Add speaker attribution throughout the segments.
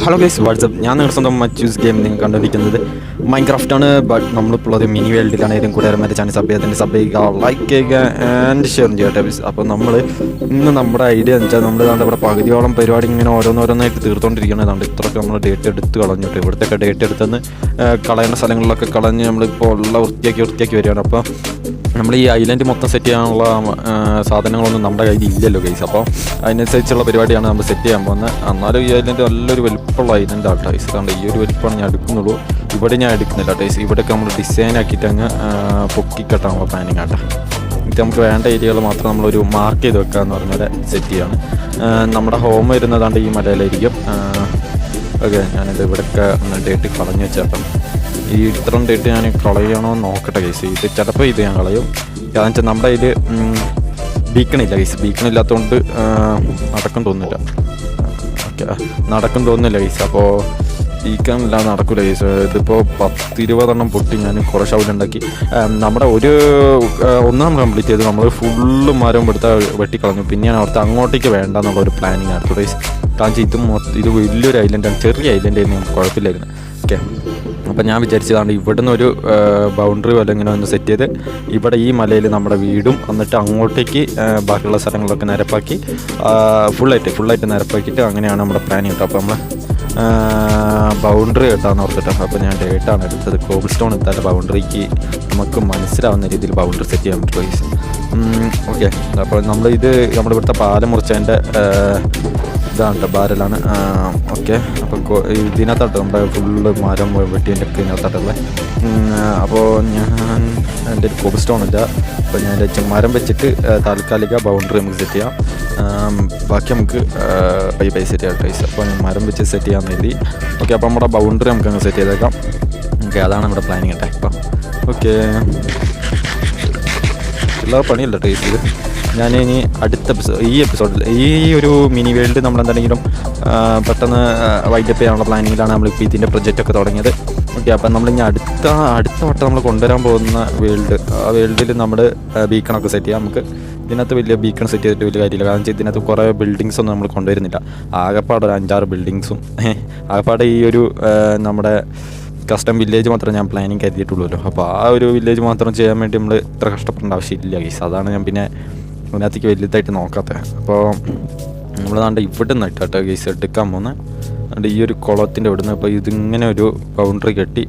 Speaker 1: Hello guys WhatsApp, ഞാൻ നിങ്ങളുടെ സ്വന്തം മച്ചൂസ് ഗെയിം നിങ്ങൾ കണ്ടുപിടിക്കുന്നത് മൈൻക്രാഫ്റ്റാണ്. ബട്ട് നമ്മളിപ്പോൾ ഒരു മിനി വേൾഡിലാണ്. ഏതും കൂടെ മറ്റേ ചാനൽ സബ് ചെയ്യുക, ലൈക്ക് ചെയ്യുക ആൻഡ് ഷെയർ ചെയ്യുക. അപ്പോൾ നമ്മൾ ഇന്ന് നമ്മുടെ ഐഡിയ എന്ന് വെച്ചാൽ നമ്മൾ ഇവിടെ പകുതിയോളം പരിപാടി ഇങ്ങനെ ഓരോന്നോരോന്നായിട്ട് തീർത്തുകൊണ്ടിരിക്കുന്നതാണ്. ഇത്രയൊക്കെ നമ്മൾ ഡേറ്റ് എടുത്ത് കളഞ്ഞിട്ട് ഇവിടുത്തെ ഡേറ്റ് എടുത്തെന്ന് കളയുന്ന സ്ഥലങ്ങളിലൊക്കെ കളഞ്ഞ് നമ്മളിപ്പോൾ ഉള്ള വൃത്തിയാക്കി വരികയാണ്. അപ്പോൾ നമ്മൾ ഈ ഐലൻഡ് മൊത്തം സെറ്റ് ചെയ്യാനുള്ള സാധനങ്ങളൊന്നും നമ്മുടെ കയ്യിൽ ഇല്ലല്ലോ ഗൈസ്. അപ്പോൾ അതിനനുസരിച്ചുള്ള പരിപാടിയാണ് നമ്മൾ സെറ്റ് ചെയ്യാൻ പോകുന്നത്. എന്നാലും ഈ ഐലൻഡ് നല്ലൊരു വലിപ്പമുള്ള ഐലൻഡ് ആട്ടോ ഗൈസ്. അതുകൊണ്ട് ഈ ഒരു വലിപ്പമാണ് ഞാൻ എടുക്കുന്നുള്ളൂ. ഇവിടെ ഞാൻ എടുക്കുന്നില്ല ഗൈസ്. ഇവിടെയൊക്കെ നമ്മൾ ഡിസൈൻ ആക്കിയിട്ട് അങ്ങ് പൊക്കിക്കെട്ടാനുള്ള പ്ലാനിങ് ആട്ടോ. ഇത് നമുക്ക് വേണ്ട ഏരിയകൾ മാത്രം നമ്മളൊരു മാർക്ക് ചെയ്ത് വെക്കുക എന്ന് പറഞ്ഞാൽ സെറ്റ് ചെയ്യാണ്. നമ്മുടെ ഹോം വരുന്നതാണ്ട് ഈ മലയിലായിരിക്കും. ഓക്കെ, ഞാനിത് ഇവിടെയൊക്കെ ഒന്ന് ഡേറ്റ് കളഞ്ഞു വെച്ചേക്കാം. ഈ ഇത്രയും ഡേറ്റ് ഞാൻ കളയണമെന്ന് നോക്കട്ടെ ഗൈസ്. ഇത് ചിലപ്പോൾ ഇത് ഞാൻ കളയും. കാരണം വെച്ചാൽ നമ്മുടെ ഇതിൽ ബീക്കണില്ല ഗൈസ്. ബീക്കണില്ലാത്തതുകൊണ്ട് നടക്കും തോന്നുന്നില്ല. ഓക്കെ, നടക്കും തോന്നുന്നില്ല ഗൈസ്. അപ്പോൾ ബീക്കണില്ലാതെ നടക്കില്ല ഗൈസ്. ഇതിപ്പോൾ 10-20 പൊട്ടി ഞാൻ കുറേ ഷൗലുണ്ടാക്കി. നമ്മുടെ ഒന്ന് നമ്മൾ കംപ്ലീറ്റ് ചെയ്ത് നമ്മൾ ഫുള്ള് മരം വെട്ടിക്കളഞ്ഞു. പിന്നെയാണ് അവിടുത്തെ അങ്ങോട്ടേക്ക് വേണ്ട എന്നുള്ളൊരു പ്ലാനിങ് ആണ് ഗൈസ്. കാരണം ഇത് വലിയൊരു ഐലൻഡാണ്. ചെറിയ ഐലൻഡായിരുന്നു, നമുക്ക് കുഴപ്പമില്ലായിരുന്നു. ഓക്കെ, അപ്പം ഞാൻ വിചാരിച്ചതാണ് ഇവിടുന്ന് ഒരു ബൗണ്ടറി പോലെ ഇങ്ങനെ ഒന്ന് സെറ്റ് ചെയ്ത് ഇവിടെ ഈ മലയിൽ നമ്മുടെ വീടും എന്നിട്ട് അങ്ങോട്ടേക്ക് ബാക്കിയുള്ള സ്ഥലങ്ങളൊക്കെ നിരപ്പാക്കി ഫുള്ളായിട്ട് നിരപ്പാക്കിയിട്ട് അങ്ങനെയാണ് നമ്മുടെ പ്ലാൻ കേട്ടോ. അപ്പോൾ നമ്മൾ ബൗണ്ടറി കേട്ടാന്ന് ഓർത്തിട്ടോ. അപ്പോൾ ഞാൻ ഡേറ്റാണ് എടുത്തത്. കോബിൾ സ്റ്റോൺ എടുത്താൽ ബൗണ്ടറിക്ക് നമുക്ക് മനസ്സിലാവുന്ന രീതിയിൽ ബൗണ്ടറി സെറ്റ് ചെയ്യാൻ പറ്റും. ഓക്കെ, അപ്പോൾ നമ്മുടെ ഇവിടുത്തെ പാലം മുറിച്ചതിൻ്റെ ഇതാണ് കേട്ടോ, ബാരലാണ്. ഓക്കെ, അപ്പോൾ ഇതിനകത്താട്ടോ നമ്മുടെ ഫുള്ള് മരം വെട്ടിയതിൻ്റെ ഒക്കെ ഇതിനകത്താട്ടുള്ളത്. അപ്പോൾ ഞാൻ എൻ്റെ ഒരു കോബിൾ സ്റ്റോൺ ഇല്ല. അപ്പോൾ ഞാൻ മരം വെച്ചിട്ട് താൽക്കാലിക ബൗണ്ടറി നമുക്ക് സെറ്റ് ചെയ്യാം. ബാക്കി നമുക്ക് പൈ സെറ്റ് ചെയ്യാം ഗൈസ്. അപ്പോൾ ഞാൻ മരം വെച്ച് സെറ്റ് ചെയ്യാൻ വേണ്ടി. ഓക്കെ, അപ്പോൾ നമ്മുടെ ബൗണ്ടറി നമുക്ക് അങ്ങ് സെറ്റ് ചെയ്തേക്കാം. ഓക്കെ, അതാണ് നമ്മുടെ പ്ലാനിങ് കേട്ടോ. ഇപ്പം ഓക്കെ, എല്ലാവരും പണിയല്ല ഗൈസ്. ഇത് ഞാൻ ഇനി അടുത്ത എപ്പിസോഡിൽ ഈ ഒരു മിനി വേൾഡ് നമ്മളെന്തെങ്കിലും പെട്ടെന്ന് വൈൻഡപ്പ് ചെയ്യാനുള്ള പ്ലാനിങ്ങിലാണ് നമ്മളിപ്പോൾ ഇതിൻ്റെ പ്രൊജക്റ്റൊക്കെ തുടങ്ങിയത്. ഓക്കെ, അപ്പം നമ്മളിനി അടുത്ത വട്ടം നമ്മൾ കൊണ്ടുവരാൻ പോകുന്ന ആ വേൾഡിൽ നമ്മൾ ബീക്കണൊക്കെ സെറ്റ് ചെയ്യാം. നമുക്ക് ഇതിനകത്ത് വലിയ ബീക്കൺ സെറ്റ് ചെയ്തിട്ട് വലിയ കാര്യമില്ല. കാരണം വെച്ചാൽ ഇതിനകത്ത് കുറേ ബിൽഡിങ്സൊന്നും നമ്മൾ കൊണ്ടുവരുന്നില്ല. ആകെപ്പാടെ ഒരു 5-6 ബിൽഡിങ്സും ആകെപ്പാടെ ഈ ഒരു നമ്മുടെ കസ്റ്റം വില്ലേജ് മാത്രമേ ഞാൻ പ്ലാനിങ് കരുതിയിട്ടുള്ളൂ. അപ്പോൾ ആ ഒരു വില്ലേജ് മാത്രം ചെയ്യാൻ വേണ്ടി നമ്മൾ ഇത്ര കഷ്ടപ്പെടേണ്ട ആവശ്യമില്ല ഗൈസ്. അതാണ് ഞാൻ പിന്നെ അതിനകത്തേക്ക് വലുതായിട്ട് നോക്കാത്തത്. അപ്പോൾ നമ്മളതാണ്ട് ഇവിടെ നിന്ന് ഇട്ടാട്ടോ ഗൈസ് എടുക്കാൻ പോകുന്നത്. അതുകൊണ്ട് ഈ ഒരു കുളത്തിൻ്റെ ഇവിടെ നിന്ന് ഇപ്പോൾ ഇതിങ്ങനെ ഒരു ബൗണ്ടറി കെട്ടി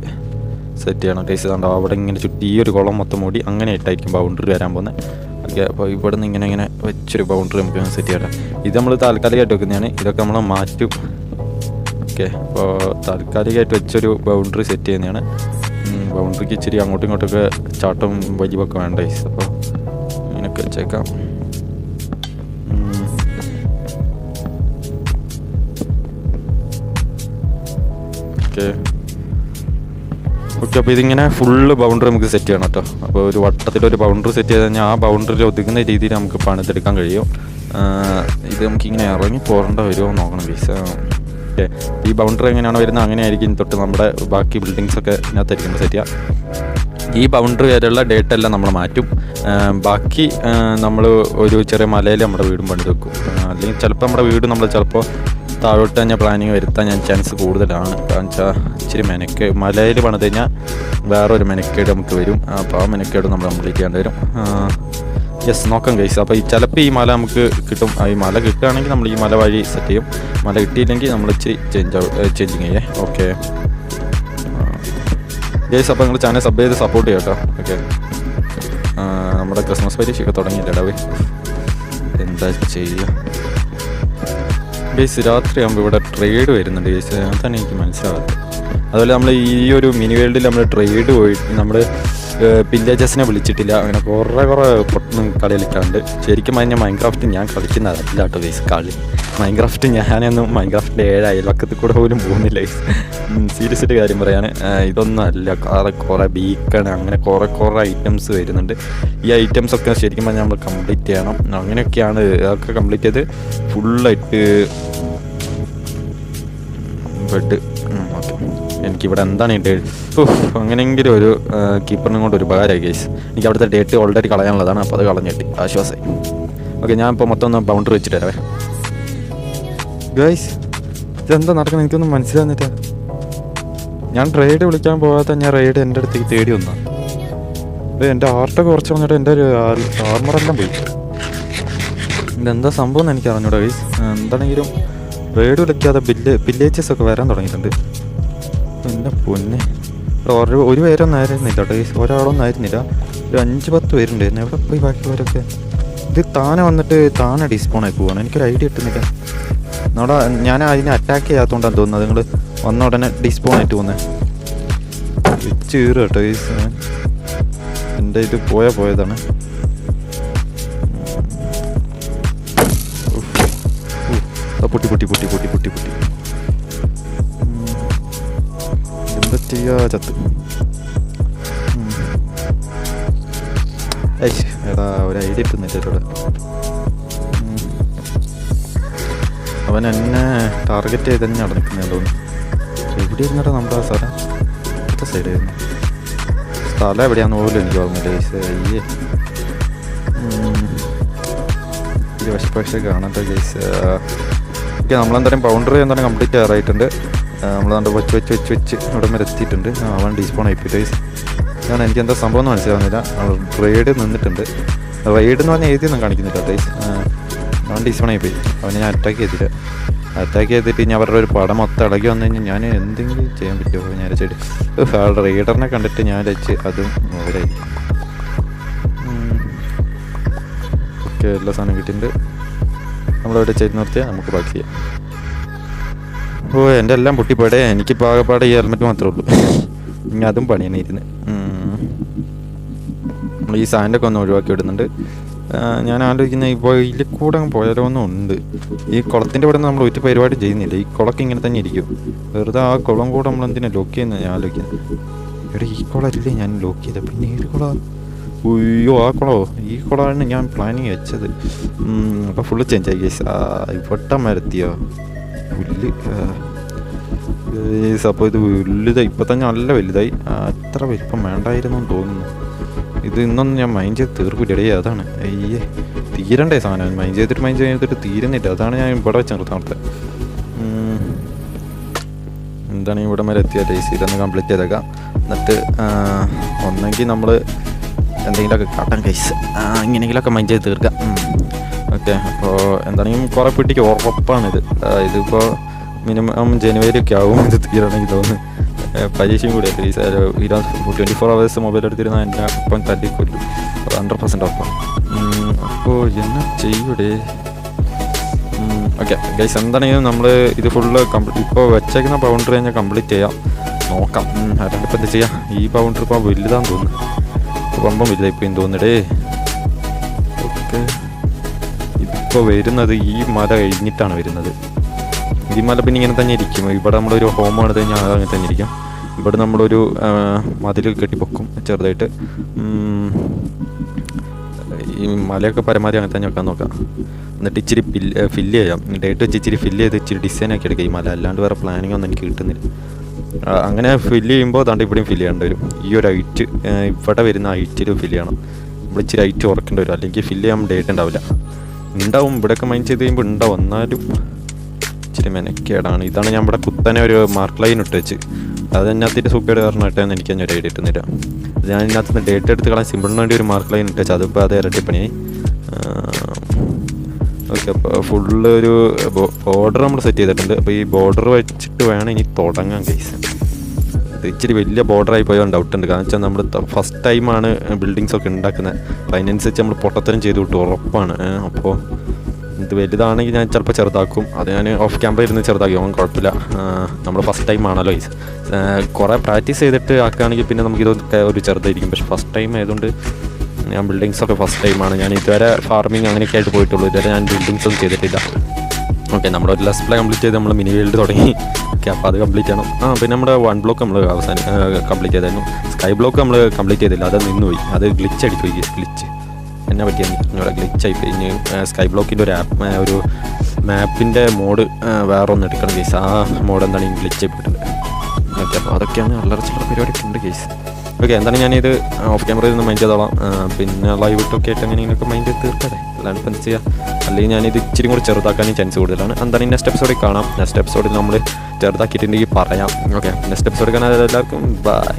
Speaker 1: സെറ്റ് ചെയ്യണം ഗൈസ്. അതുകൊണ്ട് അവിടെ ഇങ്ങനെ ചുറ്റി ഈ ഒരു കുളം മൊത്തം മൂടി അങ്ങനെ ഇട്ടായിരിക്കും ബൗണ്ടറി വരാൻ പോകുന്നത്. ഓക്കെ, അപ്പോൾ ഇവിടെ നിന്ന് ഇങ്ങനെ വെച്ചൊരു ബൗണ്ടറി നമുക്ക് സെറ്റ് ചെയ്യണം. ഇത് നമ്മൾ താൽക്കാലികമായിട്ട് വെക്കുന്നതാണ്. ഇതൊക്കെ നമ്മൾ മാറ്റും. ഓക്കെ, അപ്പോൾ താൽക്കാലികമായിട്ട് വെച്ചൊരു ബൗണ്ടറി സെറ്റ് ചെയ്യുന്നതാണ്. ബൗണ്ടറിക്ക് ഇച്ചിരി അങ്ങോട്ടും ഇങ്ങോട്ടൊക്കെ ചാട്ടം വലിവൊക്കെ വേണ്ട ഗൈസ്. അപ്പോൾ ഇങ്ങനെയൊക്കെ വെച്ചേക്കാം. ഓക്കെ, അപ്പോൾ ഇതിങ്ങനെ ഫുള്ള് ബൗണ്ടറി നമുക്ക് സെറ്റ് ചെയ്യണം കേട്ടോ. അപ്പോൾ ഒരു വട്ടത്തിലൊരു ബൗണ്ടറി സെറ്റ് ചെയ്ത് കഴിഞ്ഞാൽ ആ ബൗണ്ടറിയിൽ ഒതുങ്ങുന്ന രീതിയിൽ നമുക്ക് പണിതെടുക്കാൻ കഴിയും. ഇത് നമുക്കിങ്ങനെ ഇറങ്ങി പോരേണ്ട വരുമോ നോക്കണം ഗൈസ്. ഓക്കെ, ഈ ബൗണ്ടറി എങ്ങനെയാണോ വരുന്നത് അങ്ങനെ ആയിരിക്കും തൊട്ട് നമ്മുടെ ബാക്കി ബിൽഡിങ്സൊക്കെ ഇതിനകത്തായിരിക്കും സെറ്റ് ചെയ്യുക. ഈ ബൗണ്ടറി വരെയുള്ള ഡേറ്റ എല്ലാം നമ്മൾ മാറ്റും. ബാക്കി നമ്മൾ ഒരു ചെറിയ മലയിൽ നമ്മുടെ വീടും പണിത് വെക്കും. അല്ലെങ്കിൽ ചിലപ്പോൾ നമ്മുടെ വീട് നമ്മൾ ചിലപ്പോൾ താഴോട്ട് തന്നെ പ്ലാനിങ് വരുത്താൻ ഞാൻ ചാൻസ് കൂടുതലാണ്. കാരണം വെച്ചാൽ ഇച്ചിരി മലയിൽ പണിത് കഴിഞ്ഞാൽ വേറൊരു മെനക്കേട് നമുക്ക് വരും. അപ്പോൾ ആ മെനക്കേട് നമ്മൾ കംപ്ലീറ്റ് ചെയ്യേണ്ടി വരും. യെസ്, നോക്കാം ഗൈസ്. അപ്പോൾ ചിലപ്പോൾ ഈ മല നമുക്ക് കിട്ടും. ഈ മല കിട്ടുകയാണെങ്കിൽ നമ്മൾ ഈ മല വഴി സെറ്റ് ചെയ്യും. മല കിട്ടിയില്ലെങ്കിൽ നമ്മൾ ഇച്ചിരി ചേഞ്ചിങ് ചെയ്യേ. ഓക്കെ ഗൈസ്, അപ്പോൾ നിങ്ങൾ ചാനൽ സബ് ചെയ്ത് സപ്പോർട്ട് ചെയ്യാം കേട്ടോ. ഓക്കെ, നമ്മുടെ ക്രിസ്മസ് പരീക്ഷയൊക്കെ തുടങ്ങിയില്ലടാവേ, എന്താ ചെയ്യുക ഗൈസ്. രാത്രിയാകുമ്പോൾ ഇവിടെ ട്രേഡ് വരുന്നുണ്ട് ഗൈസ്. അതാണ് എനിക്ക് മനസ്സിലാവാത്തത്. അതുപോലെ നമ്മൾ ഈ ഒരു മിനി വേൾഡിൽ നമ്മൾ ട്രേഡ് പോയിട്ട് നമ്മൾ വില്ലേജസിനെ വിളിച്ചിട്ടില്ല. അങ്ങനെ കുറേ പൊട്ടനും കളി കളിക്കാറുണ്ട്. ശരിക്കും പറഞ്ഞാൽ മൈൻക്രാഫ്റ്റ് ഞാൻ കളിക്കുന്നതല്ല കേട്ടോ ഗൈസ്. മൈൻക്രാഫ്റ്റ് ഞാനൊന്നും മൈൻക്രാഫ്റ്റിൻ്റെ 7 അയൽവക്കത്തിൽ കൂടെ പോലും പോകുന്നില്ല ഗൈസ്. സീരിയസ് ആയിട്ട് കാര്യം പറയാണ്. ഇതൊന്നും അല്ല, കുറേ ബീക്കൺ അങ്ങനെ കുറേ ഐറ്റംസ് വരുന്നുണ്ട്. ഈ ഐറ്റംസൊക്കെ ശരിക്കും പറഞ്ഞാൽ നമ്മൾ കംപ്ലീറ്റ് ചെയ്യണം. അങ്ങനെയൊക്കെയാണ് അതൊക്കെ കംപ്ലീറ്റ് ചെയ്ത് ഫുള്ളായിട്ട് ബെഡ്. ഓക്കെ, എനിക്കിവിടെ എന്താണ് ഈ ഡേറ്റ് അങ്ങനെയെങ്കിലും ഒരു കീപ്പറിനും കൊണ്ട് ഒരു ഉപകാരമായി ഗൈസ്. എനിക്ക് അവിടുത്തെ ഡേറ്റ് ഓൾറെഡി കളയാനുള്ളതാണ്. അപ്പോൾ അത് കളഞ്ഞിട്ട് ആശ്വാസമായി. ഓക്കെ, ഞാൻ ഇപ്പോൾ മൊത്തം ഒന്ന് ബൗണ്ടറി വെച്ചിട്ട് തരാവേ ഗൈസ്. ഇതെന്താ നടക്കുന്നത് എനിക്കൊന്നും മനസ്സിലാകുന്നില്ല. ഞാൻ റെയ്ഡ് വിളിക്കാൻ പോകാത്ത ഞാൻ റെയ്ഡ് എൻ്റെ അടുത്തേക്ക് തേടി വന്നാ. എൻ്റെ ആർട്ടൊക്കെ കുറച്ച് വന്നിട്ട് എൻ്റെ ഒരു ആർമറെല്ലാം പോയി. ഇതെന്താ സംഭവം എന്ന് എനിക്ക് അറിഞ്ഞൂടാ ഗൈസ്. എന്താണെങ്കിലും റെയ്ഡ് വിളിക്കാതെ വില്ലേജസ് ഒക്കെ വരാൻ തുടങ്ങിയിട്ടുണ്ട്. എൻ്റെ പൊന്നെ, ഒരു പേരൊന്നും ആയിരുന്നില്ല കേട്ടോ ഗൈസ്, ഒരാളൊന്നും ആയിരുന്നില്ല, ഒരു 5-10 പേരുണ്ടായിരുന്നു. എവിടെ പോയി ബാക്കിയുള്ളവരൊക്കെ? ഇത് താനെ വന്നിട്ട് താനെ ഡിസ്പോണായി പോവാണ്. എനിക്കൊരു ഐഡിയ കിട്ടുന്നില്ല. ഞാൻ അതിനെ അറ്റാക്ക് ചെയ്യാത്തതുകൊണ്ടാണ് തോന്നുന്നത് നിങ്ങൾ വന്ന ഉടനെ ഡിസ്പോണായിട്ട് പോകുന്നത്. വെച്ച് കീറുക കേട്ടോ ഗൈസ്. എൻ്റെ ഇത് പോയതാണ്. പൊട്ടി പൊട്ടി പൊട്ടി പൊട്ടി പൊട്ടി പൊട്ടി എന്താ ചെയ്യാ? ചത്ത്. എടാ ഒരു ഐഡിയ കിട്ടുന്നില്ല ഇവിടെ. അവൻ എന്നെ ടാർഗറ്റ് ചെയ്ത് തന്നെ നടന്നിരിക്കുന്നതെന്ന് തോന്നുന്നു. എവിടെ ഇരുന്നിട്ടാ നമ്മുടെ സ്ഥലം? അടുത്ത സൈഡായിരുന്നു. സ്ഥലം എവിടെയാണെന്ന് പോലും എനിക്ക് ഓർമ്മയില്ല. അയ്യേ, പക്ഷേ കാണാത്ത കേസ്. ഓക്കെ, നമ്മളെന്തായാലും ബൗണ്ടറി എന്തായാലും കംപ്ലീറ്റ് ആറായിട്ടുണ്ട്. നമ്മളെന്താ വെച്ച് ഇവിടെ വരെ എത്തിയിട്ടുണ്ട്. അവൻ ഡിസ്പോൺ ആയിപ്പോയി കേസ്. ഇതാണ് എനിക്ക് എന്താ സംഭവം എന്ന് മനസ്സിലാവുന്നില്ല. റെയ്ഡ് നിന്നിട്ടുണ്ട്. റെയ്ഡ് എന്ന് പറഞ്ഞാൽ എഴുതിയൊന്നും കാണിക്കുന്നില്ല കേസ്. അവൻ ഡിസ്പോൺ ആയിപ്പോയി. അവനെ ഞാൻ അറ്റാക്ക് ചെയ്തിട്ട് ഇനി അവരുടെ ഒരു പടം മൊത്തം ഇളകി വന്നു കഴിഞ്ഞാൽ ഞാൻ എന്തെങ്കിലും ചെയ്യാൻ പറ്റുമോ? ഞാൻ വെച്ചിട്ട് റെയ്ഡറിനെ കണ്ടിട്ട് ഞാൻ വെച്ച് അതും ഓവരായി. ഓക്കെ, എല്ലാ സാധനം കിട്ടിയിട്ടുണ്ട്. നമ്മളവിടെ ചെയ്ത് നിർത്തിയാൽ നമുക്ക് ബാക്കി ചെയ്യാം. എൻ്റെ എല്ലാം പൊട്ടിപ്പോടെ. എനിക്ക് പാകപ്പാടെ ഈ ഹെൽമെറ്റ് മാത്രമേ ഉള്ളൂ. ഇനി അതും പണിയാണ് ഇരുന്ന്. നമ്മൾ ഈ സാൻഡൊക്കെ ഒന്ന് ഒഴിവാക്കി വിടുന്നുണ്ട്. ഞാൻ ആലോചിക്കുന്നത് ഇപ്പോൾ ഇതിൽ കൂടെ പോയാലോ ഒന്നുണ്ട്. ഈ കുളത്തിൻ്റെ ഇവിടെ നിന്ന് നമ്മൾ ഒരു പരിപാടി ചെയ്യുന്നില്ല. ഈ കുളക്ക് ഇങ്ങനെ തന്നെ ഇരിക്കും. വെറുതെ ആ കുളം കൂടെ നമ്മൾ എന്തിനാ ലോക്ക് ചെയ്യുന്നത് ഞാൻ ആലോചിക്കുന്നത്. ഇവിടെ ഈ കുളമല്ലേ ഞാൻ ലോക്ക് ചെയ്തത്, പിന്നെ ഏത് കുളം? അയ്യോ, ആ കുളമോ? ഈ കുളമാണ് ഞാൻ പ്ലാനിങ് വെച്ചത്. അപ്പോൾ ഫുള്ള് ചേഞ്ച് ആയി കേസ്. ഇവട്ടം വരത്തിയോ പുല്ല്? അപ്പോൾ ഇത് വലുതായി, ഇപ്പം തന്നെ നല്ല വലുതായി. അത്ര വലിപ്പം വേണ്ടായിരുന്നു എന്ന് തോന്നുന്നു. ഇത് ഇന്നൊന്നും ഞാൻ മൈൻഡ് ചെയ്ത് തീർക്കില്ലേ. അതാണ് അയ്യേ, തീരണ്ടേ സാധനം. മൈൻഡ് ചെയ്തിട്ട് തീരുന്നില്ല. അതാണ് ഞാൻ ഇവിടെ വെച്ച് നിർത്താമത്തെ. എന്താണ് ഇവിടെ വരെ എത്തിയാൽ ഡേയ്സ് ഇതൊന്ന് കംപ്ലീറ്റ് ചെയ്തേക്കാം. എന്നിട്ട് ഒന്നെങ്കിൽ നമ്മൾ എന്തെങ്കിലുമൊക്കെ കാട്ടാൻ കേസ് ഇങ്ങനെയെങ്കിലുമൊക്കെ മൈൻഡ് ചെയ്ത് തീർക്കാം. ഓക്കെ, അപ്പോൾ എന്താണെങ്കിലും കുറേ പിടിക്ക് ഉറപ്പാണിത്. ഇതിപ്പോൾ മിനിമം ജനുവരി ഒക്കെ ആവും ഇത് തീരണമെങ്കിൽ തോന്നുന്നു. പരീക്ഷയും കൂടി 24 hours മൊബൈൽ എടുത്തിരുന്നാൽ എൻ്റെ അപ്പം തല്ലിക്കൊല്ലും. അത് 100% ഉറപ്പാണ്. അപ്പോൾ എന്നാ ചെയ്യൂടെ? ഓക്കെ ഗൈസ്, എന്താണെങ്കിലും നമ്മൾ ഇത് ഫുള്ള് ഇപ്പോൾ വെച്ചേക്കുന്ന ബൗണ്ടറി ഞാൻ കംപ്ലീറ്റ് ചെയ്യാം. നോക്കാം. അല്ലാണ്ടിപ്പോൾ എന്താ ചെയ്യാം? ഈ ബൗണ്ടറി ഇപ്പോൾ വലുതാന്ന് തോന്നുന്നു. പമ്പം വലുതായിപ്പോയി തോന്നിടേ. ഓക്കെ, ഇപ്പോൾ വരുന്നത് ഈ മല കഴിഞ്ഞിട്ടാണ് വരുന്നത്. ഈ മല പിന്നെ ഇങ്ങനെ തന്നെ ഇരിക്കും. ഇവിടെ നമ്മളൊരു ഹോം ആണ് കഴിഞ്ഞാൽ അങ്ങനെ തന്നെ ഇരിക്കും. ഇവിടെ നമ്മളൊരു മതിൽ കെട്ടിപ്പൊക്കും ചെറുതായിട്ട്. ഈ മലയൊക്കെ പരമാവധി അങ്ങനെ തന്നെ വെക്കാൻ നോക്കാം. എന്നിട്ട് ഇച്ചിരി ഫില്ല് ചെയ്യാം. ഡേറ്റ് വെച്ച് ഇച്ചിരി ഫില്ല് ചെയ്ത് ഇച്ചിരി ഡിസൈനൊക്കെ എടുക്കുക ഈ മല. അല്ലാണ്ട് വേറെ പ്ലാനിങ് ഒന്നും എനിക്ക് കിട്ടുന്നില്ല. അങ്ങനെ ഫില്ല് ചെയ്യുമ്പോൾ അതാണ്ട് ഇവിടെയും ഫില്ല് ചെയ്യേണ്ടി വരും. ഈ ഒരു ഹൈറ്റ് ഇവിടെ വരുന്ന ഹൈറ്റിൽ ഫില്ല് ചെയ്യണം. നമ്മൾ ഇച്ചിരി ഹൈറ്റ് ഉറക്കേണ്ടി വരും. അല്ലെങ്കിൽ ഫില്ല് ചെയ്യാൻ ഡേറ്റ് ഉണ്ടാവില്ല. ഉണ്ടാവും, ഇവിടെയൊക്കെ മൈൻഡ് ചെയ്ത് കഴിയുമ്പോൾ ഉണ്ടാവും. എന്നാലും ഇച്ചിരി മെനക്കേടാണ്. ഇതാണ് ഞാൻ ഇവിടെ കുത്തനെ ഒരു മാർക്ക് ലൈൻ ഇട്ട് വെച്ച്. അത് അതിനകത്തിൻ്റെ സൂക്കേട് കാരണമായിട്ടാണ് എനിക്ക് അതിന് ഒരു ഐഡിയ കിട്ടുന്നില്ല. ഞാൻ ഇതിനകത്ത് നിന്ന് ഡേറ്റ് എടുത്ത് കളയാൻ സിമ്പിളിന് വേണ്ടി ഒരു മാർക്ക് ലൈൻ ഇട്ട് വെച്ച്. അതിപ്പോൾ അത് ഇരട്ടിപ്പണിയായി. ഓക്കെ, അപ്പോൾ ഫുള്ള് ഒരു ബോർഡർ നമ്മൾ സെറ്റ് ചെയ്തിട്ടുണ്ട്. അപ്പോൾ ഈ ബോർഡർ വെച്ചിട്ട് വേണം ഇനി തുടങ്ങാൻ കേസ്. ഇത് ഇച്ചിരി വലിയ ബോർഡറായി പോയാൽ ഡൗട്ട് ഉണ്ട്. കാരണം വെച്ചാൽ നമ്മൾ ഫസ്റ്റ് ടൈമാണ് ബിൽഡിങ്സൊക്കെ ഉണ്ടാക്കുന്നത്. അപ്പോൾ അതിനനുസരിച്ച് നമ്മൾ പൊട്ടത്തരം ചെയ്ത് വിട്ടു ഉറപ്പാണ്. അപ്പോൾ ഇത് വലുതാണെങ്കിൽ ഞാൻ ചിലപ്പോൾ ചെറുതാക്കും. അത് ഞാൻ ഓഫ് ക്യാമറ ഇരുന്ന് ചെറുതാക്കി അവൻ കുഴപ്പമില്ല. നമ്മൾ ഫസ്റ്റ് ടൈം ആണല്ലോ ഗൈസ്. കുറേ പ്രാക്ടീസ് ചെയ്തിട്ട് ആക്കുകയാണെങ്കിൽ പിന്നെ നമുക്കിതൊക്കെ ഒരു ചെറുതായിരിക്കും. പക്ഷേ ഫസ്റ്റ് ടൈം ആയതുകൊണ്ട് ഞാൻ ബിൽഡിങ്സൊക്കെ ഫസ്റ്റ് ടൈമാണ്. ഞാൻ ഇതുവരെ ഫാർമിങ് അങ്ങനെയൊക്കെ ആയിട്ട് പോയിട്ടുള്ളൂ. ഇതുവരെ ഞാൻ ബിൽഡിങ്സ് ഒന്നും ചെയ്തിട്ടില്ല. ഓക്കെ, നമ്മുടെ ഒരു ലെസ് പ്ലേ കംപ്ലീറ്റ് ചെയ്ത് നമ്മൾ മിനി വേൾഡ് തുടങ്ങി. ഓക്കെ, അപ്പോൾ അത് കംപ്ലീറ്റ് ചെയ്യണം. പിന്നെ നമ്മുടെ 1 ബ്ലോക്ക് നമ്മൾ അവസാനം കംപ്ലീറ്റ് ചെയ്തായിരുന്നു. സ്കൈ ബ്ലോക്ക് നമ്മൾ കംപ്ലീറ്റ് ചെയ്തില്ല. അത് നിന്നുപോയി. അത് ഗ്ലിച്ച് അടിപ്പോയി. ഗ്ലിച്ച് എന്നെ പറ്റിയാണ് ഇവിടെ ഗ്ലിച്ചായിപ്പോയി. ഇനി സ്കൈ ബ്ലോക്കിൻ്റെ ഒരു മാപ്പിൻ്റെ മോഡ് വേറെ ഒന്ന് എടുക്കണം കേസ്. ആ മോഡ് എന്താണ് ഗ്ലിച്ച് ആയിപ്പോയിട്ടുണ്ട്. ഓക്കെ, അപ്പോൾ അതൊക്കെയാണ് അല്ലറ ചില്ലറ പരിപാടിയൊക്കെ ഉണ്ട് കേസ്. ഓക്കെ, എന്താണ് ഞാനിത് ഓഫ് ക്യാമറയിൽ നിന്ന് മൈൻഡ് ചെയ്തോളാം. പിന്നെ ലൈവ് ഇട്ടൊക്കെ ആയിട്ട് എങ്ങനെയൊക്കെ മൈൻഡ് ചെയ്ത് തീർക്കട്ടെ. അല്ലാണ്ട് ഇപ്പം എന്താ ചെയ്യുക? അല്ലെങ്കിൽ ഞാനിത് ഇച്ചിരി കൂടി ചെറുതാക്കാനും ചാൻസ് കൂടുതലാണ്. എന്താണ് നെക്സ്റ്റ് എപ്പിസോഡിൽ കാണാം. നെക്സ്റ്റ് എപ്പിസോഡിൽ നമ്മൾ ചെറുതാക്കിയിട്ടുണ്ടെങ്കിൽ പറയാം. ഓക്കെ, നെക്സ്റ്റ് എപ്പിസോഡിൽ കാണാൻ എല്ലാവർക്കും ബൈ.